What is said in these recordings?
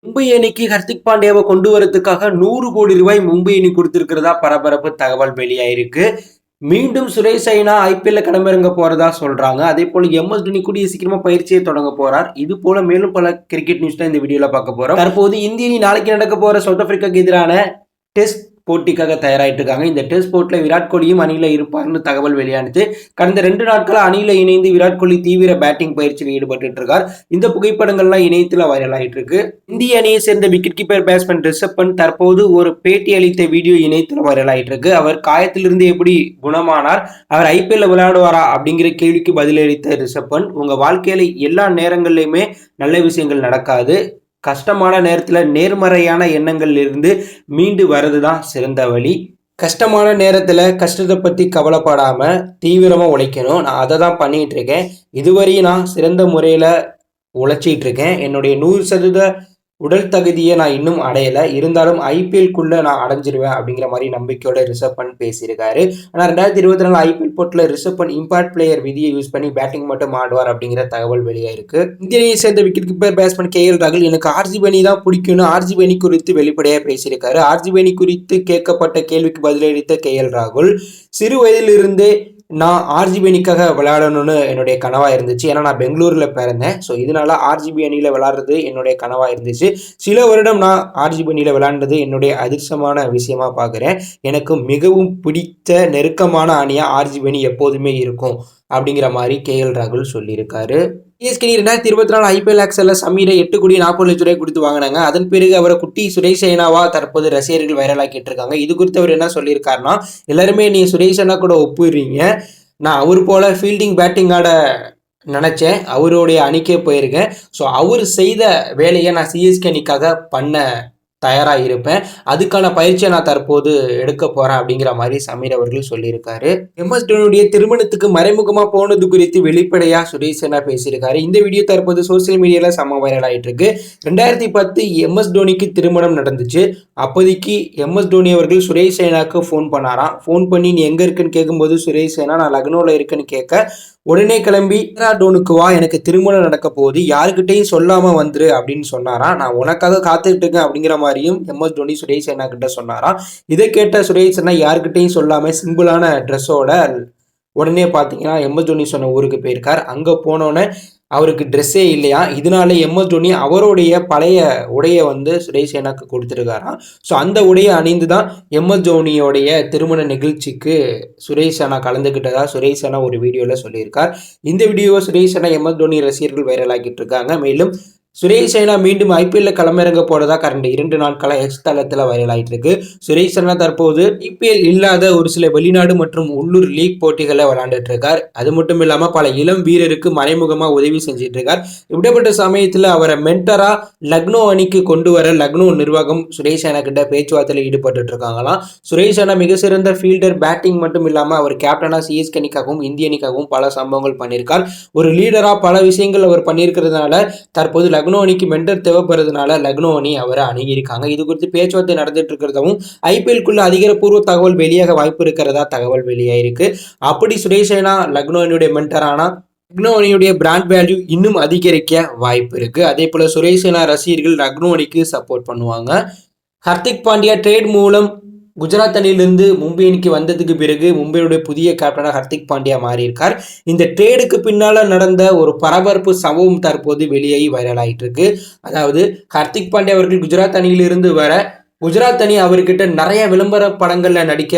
மும்பை அணிக்கு ஹர்திக் பாண்டியாவை கொண்டு வரதுக்காக 100 கோடி ரூபாய் மும்பை அணி கொடுத்திருக்கிறதா பரபரப்பு தகவல் வெளியாயிருக்கு. மீண்டும் சுரேஷ் ரெய்னா ஐபிஎல்ல களமிறங்க போறதா சொல்றாங்க. அதே போல எம்எஸ் தோனி கூடிய சீக்கிரமா பயிற்சியை தொடங்க போறார். இது போல மேலும் பல கிரிக்கெட் நியூஸ் தான் இந்த வீடியோல பார்க்க போறோம். தற்போது இந்திய அணி நாளைக்கு நடக்க போற சவுத் ஆப்பிரிக்காக்கு எதிரான டெஸ்ட் போட்டிக்காக தயாராயிட்டு இருக்காங்க. இந்த டெஸ்ட் போட்டில விராட் கோலியும் அணியில இருப்பார்னு தகவல் வெளியானது. கடந்த 2 நாட்களா அணியில இணைந்து விராட் கோலி தீவிர பேட்டிங் பயிற்சியில் ஈடுபட்டு இருக்கார். இந்த புகைப்படங்கள்லாம் இணையத்துல வைரல் ஆயிட்டு இருக்கு. இந்திய அணியை சேர்ந்த wicket keeper batsman Rishabh Pant தற்போது ஒரு பேட்டி அளித்த வீடியோ இணையத்துல வைரல் ஆயிட்டு இருக்கு. அவர் காயத்திலிருந்து எப்படி குணமானார், அவர் ஐபிஎல்ல விளையாடுவாரா அப்படிங்கிற கேள்விக்கு பதிலளித்த ரிஷப் பண்ட், உங்க வாழ்க்கையில எல்லா நேரங்கள்லயுமே நல்ல விஷயங்கள் நடக்காது. கஷ்டமான நேரத்துல நேர்மறையான எண்ணங்கள்ல இருந்து மீண்டு வர்றதுதான் சிறந்த வழி. கஷ்டமான நேரத்துல கஷ்டத்தை பத்தி கவலைப்படாம தீவிரமா உழைக்கணும். நான் அதை தான் பண்ணிட்டு இருக்கேன். இதுவரையும் நான் சிறந்த முறையில உழைச்சிட்டு இருக்கேன். என்னுடைய 100% உடல் தகுதியை நான் இன்னும் அடையல, இருந்தாலும் ஐபிஎல்குள்ள நான் அடைஞ்சிருவேன் அப்படிங்கிற மாதிரி நம்பிக்கையோட ரிஷப் பண்ட் பேசியிருக்காரு. ஆனால் 2024 ஐபிஎல் போட்டில் ரிஷப் பண்ட் இம்பாக்ட் பிளேயர் விதியை யூஸ் பண்ணி பேட்டிங் மட்டும் ஆடுவார் அப்படிங்கிற தகவல் வெளியாயிருக்கு. இந்திய அணியை சேர்ந்த விக்கெட் கீப்பர் பேட்ஸ்மேன் கேஎல் ராகுல், எனக்கு ஆர்சிபி அணி தான் பிடிக்கும்னு ஆர்சிபி அணி குறித்து வெளிப்படையாக பேசியிருக்காரு. ஆர்சிபி அணி குறித்து கேட்கப்பட்ட கேள்விக்கு பதிலளித்த கேஎல் ராகுல், சிறு வயதிலிருந்தே நான் ஆர்ஜிபி அணிக்காக விளையாடணும்னு என்னுடைய கனவாக இருந்துச்சு. ஏன்னா நான் பெங்களூரில் பிறந்தேன். ஸோ இதனால ஆர்ஜிபி அணியில் விளையாடுறது என்னுடைய கனவாக இருந்துச்சு. சில வருடம் நான் ஆர்ஜிபி அணியில் விளையாண்டது என்னுடைய அதிர்ஷ்டமான விஷயமா பார்க்குறேன். எனக்கு மிகவும் பிடித்த நெருக்கமான அணியாக ஆர்ஜிபி அணி எப்போதுமே இருக்கும் அப்படிங்கிற மாதிரி கேஎல் ராகுல் சொல்லியிருக்காரு. சிஎஸ்கே 2024 ஐபிஎல் ஆக்சல்ல சமீரை 8 கோடி 40 லட்சம் ரூபாய் கொடுத்து வாங்கினாங்க. அதன் பிறகு அவரை குட்டி சுரேஷ் ரெய்னாவா தற்போது ரசிகர்கள் வைரலாக்கிட்டு இருக்காங்க. இது குறித்து அவர் என்ன சொல்லியிருக்காருன்னா, எல்லாருமே நீ சுரேஷ் ரெய்னா கூட ஒப்புறீங்க, நான் அவர் போல ஃபீல்டிங் பேட்டிங் ஆட நினைச்சேன், அவருடைய அணிக்கே போயிருக்கேன். ஸோ அவர் செய்த வேலையை நான் சிஎஸ்கே அணிக்காக பண்ண தயாராக இருப்பேன், அதுக்கான பயிற்சியை நான் தற்போது எடுக்க போறேன் அப்படிங்கிற மாதிரி சமீர் அவர்கள் சொல்லியிருக்காரு. எம்எஸ் தோனியுடைய திருமணத்துக்கு மறைமுகமா போனது குறித்து வெளிப்படையா சுரேஷ் ரெய்னா பேசியிருக்காரு. இந்த வீடியோ தற்போது சோசியல் மீடியால செம்ம வைரல் ஆயிட்டு இருக்கு. 2010 எம்எஸ் தோனிக்கு திருமணம் நடந்துச்சு. அப்போதைக்கு எம்எஸ் தோனி அவர்கள் சுரேஷ் ரெய்னாக்கு ஃபோன் பண்ணாராம். ஃபோன் பண்ணி நீ எங்க இருக்குன்னு கேட்கும்போது சுரேஷ் ரெய்னா நான் லக்னோல இருக்குன்னு கேட்க, உடனே கிளம்பி டோனுக்கு வா, எனக்கு திருமணம் நடக்க போகுது, யாருக்கிட்டையும் சொல்லாம வந்துரு அப்படின்னு சொன்னாராம். நான் உனக்காக காத்துக்கிட்டு இருக்கேன் அப்படிங்கிற மாதிரியும் எம்எஸ் தோனி சுரேஷ் ரெய்னா கிட்ட சொன்னாராம். இதை கேட்ட சுரேஷ் ரெய்னா யாருக்கிட்டையும் சொல்லாம சிம்பிளான ட்ரெஸ்ஸோட உடனே பார்த்தீங்கன்னா எம்எஸ் தோனி சொன்ன ஊருக்கு போயிருக்கார். அங்கே போனோன்னே அவருக்கு ட்ரெஸ்ஸே இல்லையா. இதனால எம்எஸ் தோனி அவருடைய பழைய உடையை சுரேஷ் ரெய்னாக்கு கொடுத்துருக்காராம். ஸோ அந்த உடையை அணிந்து தான் எம்எஸ் தோனியோடைய திருமண நிகழ்ச்சிக்கு சுரேஷ் ரெய்னா கலந்துக்கிட்டதா சுரேஷ் ரெய்னா ஒரு வீடியோவில் சொல்லியிருக்கார். இந்த வீடியோவை சுரேஷ் ரெய்னா எம்எஸ் தோனி ரசிகர்கள் வைரலாக்கிட்டு இருக்காங்க. மேலும் சுரேஷ் ரெய்னா மீண்டும் ஐபிஎல்ல களமிறங்க போறதா கடந்த 2 நாட்களா எக்ஸ் தளத்தில் வைரல் ஆயிட்டு இருக்கு. சுரேஷ் ரெய்னா தற்போது ஐபிஎல் இல்லாத ஒரு சில வெளிநாடு மற்றும் உள்ளூர் லீக் போட்டிகளை விளையாண்டுட்டு இருக்கார். அது மட்டும் இல்லாம பல இளம் வீரருக்கு மறைமுகமா உதவி செஞ்சிட்டு இருக்கார். இப்படிப்பட்ட சமயத்தில் அவரை மென்டரா லக்னோ அணிக்கு கொண்டு வர லக்னோ நிர்வாகம் சுரேஷ் ரெய்னா கிட்ட பேச்சுவார்த்தையில் ஈடுபட்டு இருக்காங்களாம். சுரேஷ் ரெய்னா மிக சிறந்த ஃபீல்டர், பேட்டிங் மட்டும் இல்லாம அவர் கேப்டனா சிஎஸ்கே அணிக்காகவும் இந்திய அணிக்காகவும் பல சம்பவங்கள் பண்ணியிருக்கார். ஒரு லீடரா பல விஷயங்கள் அவர் பண்ணியிருக்கிறதுனால தற்போது லக்னோ அணிக்கு மென்டர் தேவைப்படுறதுனால லக்னோ அணி அவரை அணுகியிருக்காங்க. இது குறித்து பேச்சுவார்த்தை நடந்துட்டு இருக்கிறதாவும் ஐபிஎல்குள்ள அதிகாரப்பூர்வ தகவல் வெளியாக வாய்ப்பு இருக்கிறதா தகவல் வெளியாயிருக்கு. அப்படி சுரேஷ் ரெய்னா லக்னோ அணியுடைய மென்டர் ஆனா லக்னோ அணியுடைய பிராண்ட் வேல்யூ இன்னும் அதிகரிக்க வாய்ப்பு இருக்கு. அதே போல சுரேஷ் ரெய்னா ரசிகர்கள் லக்னோ அணிக்கு சப்போர்ட் பண்ணுவாங்க. ஹர்திக் பாண்டியா ட்ரேட் மூலம் குஜராத் அணியிலிருந்து மும்பை அணிக்கு வந்ததுக்கு பிறகு மும்பையுடைய புதிய கேப்டனாக ஹர்திக் பாண்டியா மாறியிருக்கார். இந்த ட்ரேடுக்கு பின்னால நடந்த ஒரு பரபரப்பு சம்பவம் தற்போது வெளியாகி வைரல் ஆயிட்டு இருக்கு. அதாவது ஹர்திக் பாண்டியா அவர்கள் குஜராத் அணியிலிருந்து வர குஜராத் அணி அவர்கிட்ட நிறைய விளம்பர படங்கள்ல நடிக்க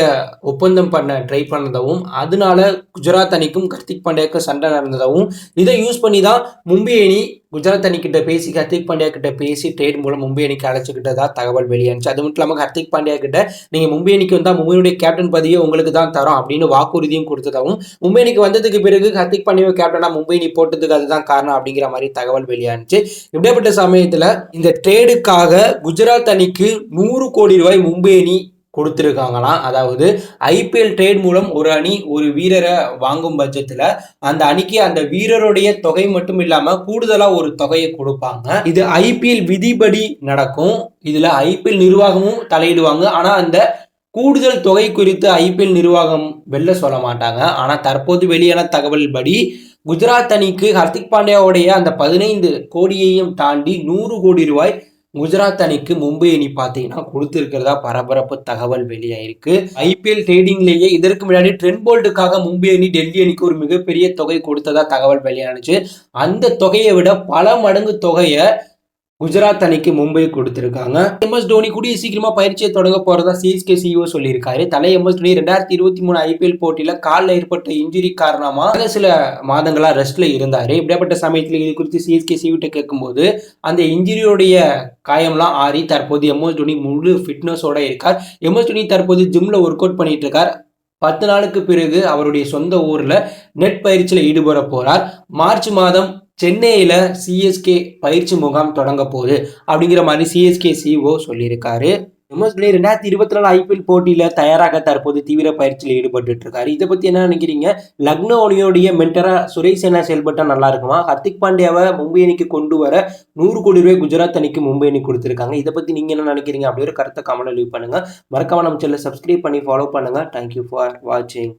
ஒப்பந்தம் பண்ண ட்ரை பண்ணதாகவும், அதனால குஜராத் அணிக்கும் ஹர்திக் பாண்டியாவுக்கும் சண்டை நடந்ததாகவும், இதை யூஸ் பண்ணி தான் மும்பை அணி குஜராத் அணி கிட்ட பேசி ஹர்திக் பாண்டியா கிட்ட பேசி ட்ரேட் மூலம் மும்பை அணிக்கு அழைச்சிக்கிட்டதா தகவல் வெளியாச்சு. அது மட்டும் இல்லாமல் ஹர்திக் பாண்டியா கிட்ட நீங்க மும்பை அணிக்கு வந்தா மும்பையுடைய கேப்டன் பதவியை உங்களுக்கு தான் தரோம் அப்படின்னு வாக்குறுதியும் கொடுத்ததாகவும், மும்பை அணிக்கு வந்ததுக்கு பிறகு ஹர்திக் பாண்டியா கேப்டனா மும்பை அணி போட்டதுக்கு அதுதான் காரணம் அப்படிங்கிற மாதிரி தகவல் வெளியானுச்சு. இப்படிப்பட்ட சமயத்துல இந்த ட்ரேடுக்காக குஜராத் அணிக்கு 100 கோடி ரூபாய் மும்பை அணி கொடுத்துருக்காங்களாம். அதாவது ஐபிஎல் ட்ரேட் மூலம் ஒரு அணி ஒரு வீரரை வாங்கும் பட்சத்துல அந்த அணிக்கு அந்த வீரருடைய தொகை மட்டும் இல்லாம கூடுதலா ஒரு தொகையை கொடுப்பாங்க. இது ஐபிஎல் விதிப்படி நடக்கும். இதுல ஐபிஎல் நிர்வாகமும் தலையிடுவாங்க. ஆனா அந்த கூடுதல் தொகை குறித்து ஐபிஎல் நிர்வாகம் வெளில சொல்ல மாட்டாங்க. ஆனா தற்போது வெளியான தகவல் படி குஜராத் அணிக்கு ஹர்திக் பாண்டியாவுடைய அந்த 15 கோடியையும் தாண்டி 100 கோடி ரூபாய் குஜராத் அணிக்கு மும்பை அணி பார்த்தீங்கன்னா கொடுத்திருக்கிறதா பரபரப்பு தகவல் வெளியாயிருக்கு. ஐபிஎல் ட்ரேடிங்லேயே இதற்கு முன்னாடி ட்ரெண்ட் போல்ட்டுக்காக மும்பை அணி டெல்லி அணிக்கு ஒரு மிகப்பெரிய தொகை கொடுத்ததா தகவல் வெளியானுச்சு. அந்த தொகையை விட பல மடங்கு தொகையை குஜராத் அணிக்கு மும்பை கொடுத்திருக்காங்க. எம்எஸ் தோனி கூடிய சீக்கிரமா பயிற்சியை தொடங்க போறதா சிஎஸ்கே சிஇஓ சொல்லியிருக்காரு. தலை எம்எஸ் தோனி 2023 ஐபிஎல் போட்டியில காலில் ஏற்பட்ட இன்ஜுரி காரணமா சில மாதங்களா ரெஸ்ட்ல இருந்தாரு. இப்படிப்பட்ட சமயத்தில் இது குறித்து சிஎஸ்கே சிஇஓ கேட்கும்போது அந்த இன்ஜுரியோடைய காயம்லாம் ஆறி தற்போது எம்எஸ் தோனி முழு ஃபிட்னஸோட இருக்கார். எம்எஸ் தோனி தற்போது ஜிம்ல ஒர்க் அவுட் பண்ணிட்டு இருக்கார். 10 நாளுக்கு பிறகு அவருடைய சொந்த ஊர்ல நெட் பயிற்சியில் ஈடுபட போறார். மார்ச் மாதம் சென்னையில சிஎஸ்கே பயிற்சி முகாம் தொடங்க போகுது அப்படிங்கிற மாதிரி சிஎஸ்கே சிஇஓ சொல்லியிருக்காரு. எம்எஸ் தோனி 2024 ஐபிஎல் போட்டியில தயாராக தற்போது தீவிர பயிற்சியில் ஈடுபட்டு இருக்காரு. இதை பத்தி என்ன நினைக்கிறீங்க? லக்னோ அணியோடைய மென்டரா சுரேஷ் ரெய்னா செயல்பட்டா நல்லா இருக்குமா? ஹர்திக் பாண்டியாவை மும்பை அணிக்கு கொண்டு வர 100 கோடி ரூபாய் குஜராத் அணிக்கு மும்பை அணி கொடுத்திருக்காங்க. இதை பத்தி நீங்க என்ன நினைக்கிறீங்க? அப்படி ஒரு கருத்தை கமெண்ட்ல லீவ் பண்ணுங்க. மறக்காம நம்ம சேனலை சப்ஸ்கிரைப் பண்ணி ஃபாலோ பண்ணுங்க. தேங்க்யூ ஃபார் வாட்சிங்.